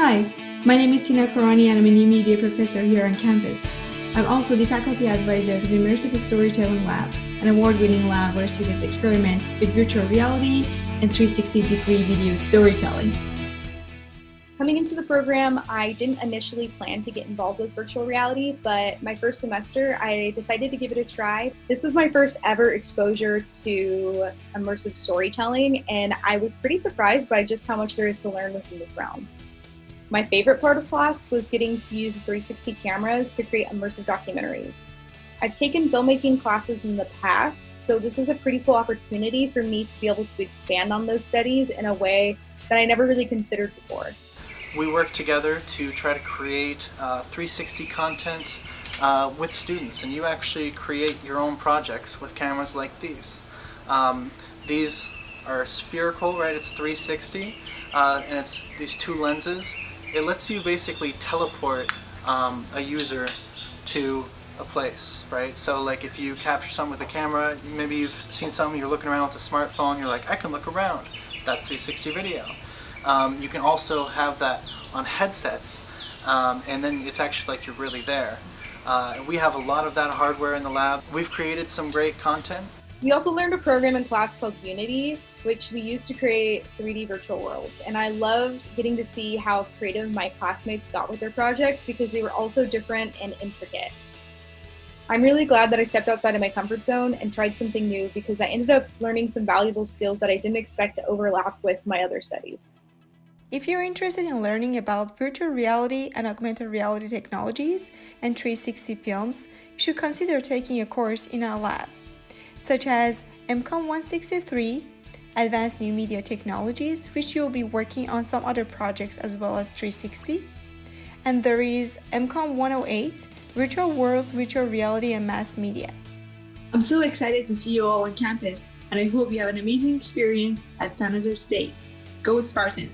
Hi, my name is Tina Karani and I'm a new media professor here on campus. I'm also the faculty advisor to the Immersive Storytelling Lab, an award-winning lab where students experiment with virtual reality and 360-degree video storytelling. Coming into the program, I didn't initially plan to get involved with virtual reality, but my first semester, I decided to give it a try. This was my first ever exposure to immersive storytelling, and I was pretty surprised by just how much there is to learn within this realm. My favorite part of class was getting to use 360 cameras to create immersive documentaries. I've taken filmmaking classes in the past, so this was a pretty cool opportunity for me to be able to expand on those studies in a way that I never really considered before. We work together to try to create 360 content with students, and you actually create your own projects with cameras like these. These are spherical, right? It's 360, and it's these two lenses. It lets you basically teleport a user to a place, right? So like if you capture something with a camera, maybe you've seen something, you're looking around with a smartphone, you're like, I can look around. That's 360 video. You can also have that on headsets, and then it's actually like you're really there. We have a lot of that hardware in the lab. We've created some great content. We also learned a program in class called Unity, which we used to create 3D virtual worlds. And I loved getting to see how creative my classmates got with their projects because they were also different and intricate. I'm really glad that I stepped outside of my comfort zone and tried something new because I ended up learning some valuable skills that I didn't expect to overlap with my other studies. If you're interested in learning about virtual reality and augmented reality technologies and 360 films, you should consider taking a course in our lab, such as MCOM 163, Advanced New Media Technologies, which you'll be working on some other projects as well as 360. And there is MCOM 108, Virtual Worlds, Virtual Reality and Mass Media. I'm so excited to see you all on campus, and I hope you have an amazing experience at San Jose State. Go Spartans!